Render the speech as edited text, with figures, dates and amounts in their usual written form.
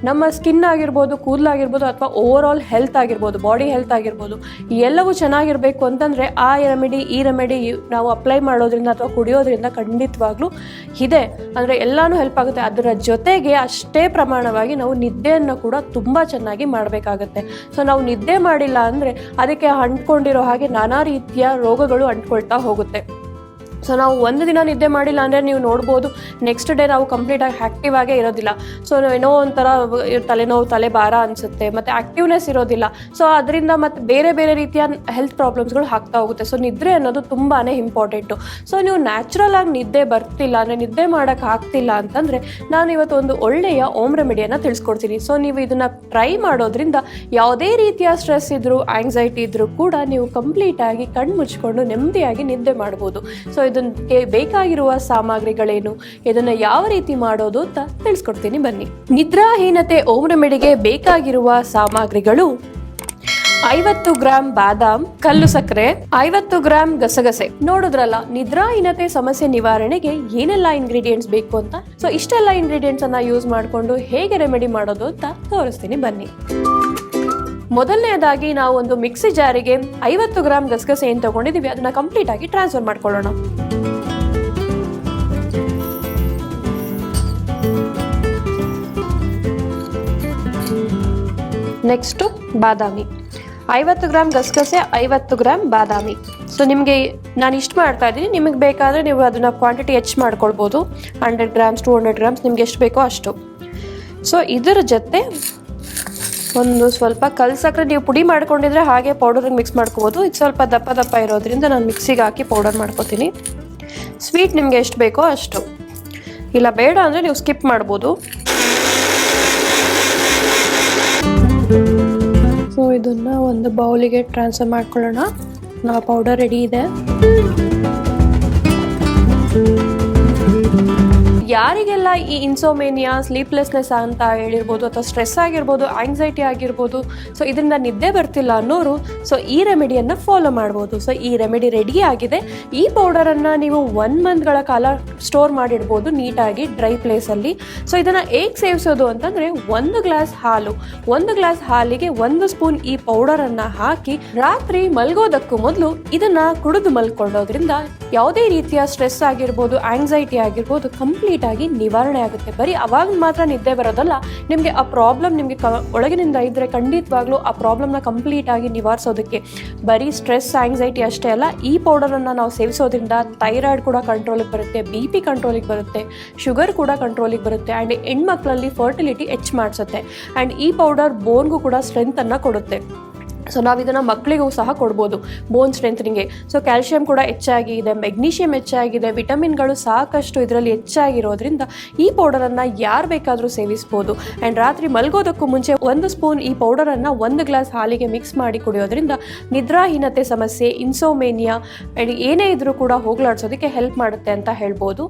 ನಮ್ಮ ಸ್ಕಿನ್ ಆಗಿರ್ಬೋದು, ಕೂದಲಾಗಿರ್ಬೋದು, ಅಥವಾ ಓವರ್ ಆಲ್ ಹೆಲ್ತ್ ಆಗಿರ್ಬೋದು, ಬಾಡಿ ಹೆಲ್ತ್ ಆಗಿರ್ಬೋದು, ಎಲ್ಲವೂ ಚೆನ್ನಾಗಿರಬೇಕು ಅಂತಂದರೆ ಆ ಈ ರೆಮಿಡಿ ನಾವು ಅಪ್ಲೈ ಮಾಡೋದ್ರಿಂದ ಅಥವಾ ಕುಡಿಯೋದ್ರಿಂದ ಖಂಡಿತವಾಗ್ಲೂ ಇದೆ. ಅಂದರೆ ಎಲ್ಲನೂ ಹೆಲ್ಪ್ ಆಗುತ್ತೆ. ಅದರ ಜೊತೆಗೆ ಅಷ್ಟೇ ಪ್ರಮಾಣವಾಗಿ ನಾವು ನಿದ್ದೆಯನ್ನು ಕೂಡ ತುಂಬ ಚೆನ್ನಾಗಿ ಮಾಡಬೇಕಾಗತ್ತೆ. ಸೊ ನಾವು ನಿದ್ದೆ ಮಾಡಿಲ್ಲ ಅಂದರೆ ಅದಕ್ಕೆ ಅಂಟ್ಕೊಂಡಿರೋ ಹಾಗೆ ನಾನಾ ರೀತಿಯ ರೋಗಗಳು ಅಂಟ್ಕೊಳ್ತಾ ಹೋಗುತ್ತೆ. ಸೊ ನಾವು ಒಂದು ದಿನ ನಿದ್ದೆ ಮಾಡಿಲ್ಲ ಅಂದರೆ ನೀವು ನೋಡ್ಬೋದು, ನೆಕ್ಸ್ಟ್ ಡೇ ನಾವು ಕಂಪ್ಲೀಟಾಗಿ ಆ್ಯಕ್ಟಿವ್ ಆಗೇ ಇರೋದಿಲ್ಲ. ಸೊ ಏನೋ ಒಂಥರ ತಲೆನೋವು, ತಲೆ ಭಾರ ಅನಿಸುತ್ತೆ, ಮತ್ತು ಆ್ಯಕ್ಟಿವ್ನೆಸ್ ಇರೋದಿಲ್ಲ. ಸೊ ಅದರಿಂದ ಮತ್ತು ಬೇರೆ ಬೇರೆ ರೀತಿಯ ಹೆಲ್ತ್ ಪ್ರಾಬ್ಲಮ್ಸ್ಗಳು ಆಗ್ತಾ ಹೋಗುತ್ತೆ. ಸೊ ನಿದ್ರೆ ಅನ್ನೋದು ತುಂಬಾ ಇಂಪಾರ್ಟೆಂಟು. ಸೊ ನೀವು ನ್ಯಾಚುರಲ್ ಆಗಿ ನಿದ್ದೆ ಬರ್ತಿಲ್ಲ ಅಂದರೆ, ನಿದ್ದೆ ಮಾಡೋಕ್ಕೆ ಆಗ್ತಿಲ್ಲ ಅಂತಂದರೆ, ನಾನು ಇವತ್ತು ಒಂದು ಒಳ್ಳೆಯ ಹೋಮ್ ರೆಮಿಡಿಯನ್ನು ತಿಳಿಸ್ಕೊಡ್ತೀನಿ. ಸೊ ನೀವು ಇದನ್ನು ಟ್ರೈ ಮಾಡೋದ್ರಿಂದ ಯಾವುದೇ ರೀತಿಯ ಸ್ಟ್ರೆಸ್ ಇದ್ದರೂ, ಆಂಗ್ಸೈಟಿ ಇದ್ದರೂ ಕೂಡ ನೀವು ಕಂಪ್ಲೀಟಾಗಿ ಕಣ್ಣು ಮುಚ್ಕೊಂಡು ನೆಮ್ಮದಿಯಾಗಿ ನಿದ್ದೆ ಮಾಡ್ಬೋದು. ಸೊ ಇದಕ್ಕೆ ಬೇಕಾಗಿರುವ ಸಾಮಗ್ರಿಗಳೇನು, ಇದನ್ನು ಯಾವ ರೀತಿ ಮಾಡೋದು ಅಂತ ತಿಳಿಸ್ಕೊಡ್ತೀನಿ ಬನ್ನಿ. ನಿದ್ರಾಹೀನತೆ ಹೋಮ್ ರೆಮಿಡಿಗೆ ಬೇಕಾಗಿರುವ ಸಾಮಗ್ರಿಗಳು: 50 ಗ್ರಾಂ ಬಾದಾಮ್, ಕಲ್ಲು ಸಕ್ಕರೆ, 50 ಗ್ರಾಂ ಗಸಗಸೆ. ನೋಡಿದ್ರಲ್ಲ, ನಿದ್ರಾಹೀನತೆ ಸಮಸ್ಯೆ ನಿವಾರಣೆಗೆ ಏನೆಲ್ಲ ಇಂಗ್ರೀಡಿಯೆಂಟ್ಸ್ ಬೇಕು ಅಂತ. ಸೊ ಇಷ್ಟೆಲ್ಲ ಇಂಗ್ರೀಡಿಯೆಂಟ್ಸ್ ಅನ್ನ ಯೂಸ್ ಮಾಡಿಕೊಂಡು ಹೇಗೆ ರೆಮಿಡಿ ಮಾಡೋದು ಅಂತ ತೋರಿಸ್ತೀನಿ ಬನ್ನಿ. ಮೊದಲನೇದಾಗಿ ನಾವು ಒಂದು ಮಿಕ್ಸಿ ಜಾರಿಗೆ 50 ಗ್ರಾಂ ಗಸಗಸೆ ಏನು ತಗೊಂಡಿದ್ದೀವಿ ಅದನ್ನ ಕಂಪ್ಲೀಟ್ ಆಗಿ ಟ್ರಾನ್ಸ್ಫರ್ ಮಾಡ್ಕೊಳ್ಳೋಣ. ನೆಕ್ಸ್ಟು ಬಾದಾಮಿ, 50 ಗ್ರಾಂ ಗಸಗಸೆ, 50 ಗ್ರಾಂ ಬಾದಾಮಿ. ಸೊ ನಿಮಗೆ ನಾನು ಇಷ್ಟು ಮಾಡ್ತಾ ಇದ್ದೀನಿ, ನಿಮಗೆ ಬೇಕಾದರೆ ನೀವು ಅದನ್ನು ಕ್ವಾಂಟಿಟಿ ಹೆಚ್ಚು ಮಾಡ್ಕೊಳ್ಬೋದು. 100 ಗ್ರಾಮ್ಸ್ 200 ಗ್ರಾಮ್ಸ್ ನಿಮ್ಗೆ ಎಷ್ಟು ಬೇಕೋ ಅಷ್ಟು. ಸೊ ಇದರ ಜೊತೆ ಒಂದು ಸ್ವಲ್ಪ ಕಲ್ಲು ಸಕ್ಕರೆ, ನೀವು ಪುಡಿ ಮಾಡ್ಕೊಂಡಿದ್ರೆ ಹಾಗೆ ಪೌಡರ್ಗೆ ಮಿಕ್ಸ್ ಮಾಡ್ಕೋಬೋದು. ಇದು ಸ್ವಲ್ಪ ದಪ್ಪ ಇರೋದ್ರಿಂದ ನಾನು ಮಿಕ್ಸಿಗೆ ಹಾಕಿ ಪೌಡರ್ ಮಾಡ್ಕೋತೀನಿ. ಸ್ವೀಟ್ ನಿಮಗೆ ಎಷ್ಟು ಬೇಕೋ ಅಷ್ಟು, ಇಲ್ಲ ಬೇಡ ಅಂದರೆ ನೀವು ಸ್ಕಿಪ್ ಮಾಡ್ಬೋದು. ಸೊ ಇದನ್ನು ಒಂದು ಬೌಲಿಗೆ ಟ್ರಾನ್ಸ್ಫರ್ ಮಾಡ್ಕೊಳ್ಳೋಣ. ನಾವು ಪೌಡರ್ ರೆಡಿ ಇದೆ. ಯಾರಿಗೆಲ್ಲ ಈ ಇನ್ಸೋಮೇನಿಯಾ, ಸ್ಲೀಪ್ಲೆಸ್ನೆಸ್ ಅಂತ ಹೇಳಿರ್ಬೋದು, ಅಥವಾ ಸ್ಟ್ರೆಸ್ ಆಗಿರ್ಬೋದು, ಆಂಗ್ಸೈಟಿ ಆಗಿರ್ಬೋದು, ಸೊ ಇದರಿಂದ ನಿದ್ದೆ ಬರ್ತಿಲ್ಲ ಅನ್ನೋರು ಸೊ ಈ ರೆಮಿಡಿಯನ್ನು ಫಾಲೋ ಮಾಡ್ಬೋದು. ಸೊ ಈ ರೆಮಿಡಿ ರೆಡಿ ಆಗಿದೆ. ಈ ಪೌಡರನ್ನು ನೀವು 1 ಮಂತ್ಗಳ ಕಾಲ ಸ್ಟೋರ್ ಮಾಡಿಡ್ಬೋದು ನೀಟಾಗಿ ಡ್ರೈ ಪ್ಲೇಸಲ್ಲಿ. ಸೊ ಇದನ್ನು ಹೇಗೆ ಸೇವಿಸೋದು ಅಂತಂದರೆ, 1 ಗ್ಲಾಸ್ ಹಾಲಿಗೆ 1 ಸ್ಪೂನ್ ಈ ಪೌಡರನ್ನು ಹಾಕಿ ರಾತ್ರಿ ಮಲ್ಗೋದಕ್ಕೂ ಮೊದಲು ಇದನ್ನು ಕುಡಿದು ಮಲ್ಕೊಳ್ಳೋದ್ರಿಂದ ಯಾವುದೇ ರೀತಿಯ ಸ್ಟ್ರೆಸ್ ಆಗಿರ್ಬೋದು, ಆಂಗ್ಸೈಟಿ ಆಗಿರ್ಬೋದು ಕಂಪ್ಲೀಟ್ ಆಗಿ ನಿವಾರಣೆ ಆಗುತ್ತೆ. ಬರೀ ಅವಾಗ ಮಾತ್ರ ನಿದ್ದೆ ಬರೋದಲ್ಲ, ನಿಮಗೆ ಆ ಪ್ರಾಬ್ಲಮ್ ನಿಮಗೆ ಒಳಗಿನಿಂದ ಇದ್ದರೆ ಖಂಡಿತವಾಗ್ಲೂ ಆ ಪ್ರಾಬ್ಲಮ್ನ ಕಂಪ್ಲೀಟ್ ಆಗಿ ನಿವಾರಿಸೋದಕ್ಕೆ ಬರೀ ಸ್ಟ್ರೆಸ್, ಆಂಗ್ಸೈಟಿ ಅಷ್ಟೇ ಅಲ್ಲ, ಈ ಪೌಡರನ್ನು ನಾವು ಸೇವಿಸೋದ್ರಿಂದ ಥೈರಾಯ್ಡ್ ಕೂಡ ಕಂಟ್ರೋಲಿಗೆ ಬರುತ್ತೆ, BP ಕಂಟ್ರೋಲಿಗೆ ಬರುತ್ತೆ, ಶುಗರ್ ಕೂಡ ಕಂಟ್ರೋಲಿಗೆ ಬರುತ್ತೆ, ಆ್ಯಂಡ್ ಹೆಣ್ಮಕ್ಳಲ್ಲಿ ಫರ್ಟಿಲಿಟಿ ಹೆಚ್ಚು ಮಾಡಿಸುತ್ತೆ. ಆ್ಯಂಡ್ ಈ ಪೌಡರ್ ಬೋನ್ಗೂ ಕೂಡ ಸ್ಟ್ರೆಂತನ್ನು ಕೊಡುತ್ತೆ. ಸೊ ನಾವು ಇದನ್ನು ಮಕ್ಕಳಿಗೂ ಸಹ ಕೊಡ್ಬೋದು ಬೋನ್ ಸ್ಟ್ರೆಂಥನಿಂಗ್ಗೆ. ಸೊ ಕ್ಯಾಲ್ಶಿಯಂ ಕೂಡ ಹೆಚ್ಚಾಗಿದೆ, ಮೆಗ್ನೀಷಿಯಂ ಹೆಚ್ಚಾಗಿದೆ, ವಿಟಮಿನ್ಗಳು ಸಾಕಷ್ಟು ಇದರಲ್ಲಿ ಹೆಚ್ಚಾಗಿರೋದ್ರಿಂದ ಈ ಪೌಡರನ್ನು ಯಾರು ಬೇಕಾದರೂ ಸೇವಿಸ್ಬೋದು. ಆ್ಯಂಡ್ ರಾತ್ರಿ ಮಲ್ಗೋದಕ್ಕೂ ಮುಂಚೆ 1 ಸ್ಪೂನ್ ಈ ಪೌಡರನ್ನು 1 ಗ್ಲಾಸ್ ಹಾಲಿಗೆ ಮಿಕ್ಸ್ ಮಾಡಿ ಕುಡಿಯೋದ್ರಿಂದ ನಿದ್ರಾಹೀನತೆ ಸಮಸ್ಯೆ, ಇನ್ಸೋಮೇನಿಯಾ ಏನೇ ಇದ್ರೂ ಕೂಡ ಹೋಗಲಾಡಿಸೋದಕ್ಕೆ ಹೆಲ್ಪ್ ಮಾಡುತ್ತೆ ಅಂತ ಹೇಳ್ಬೋದು.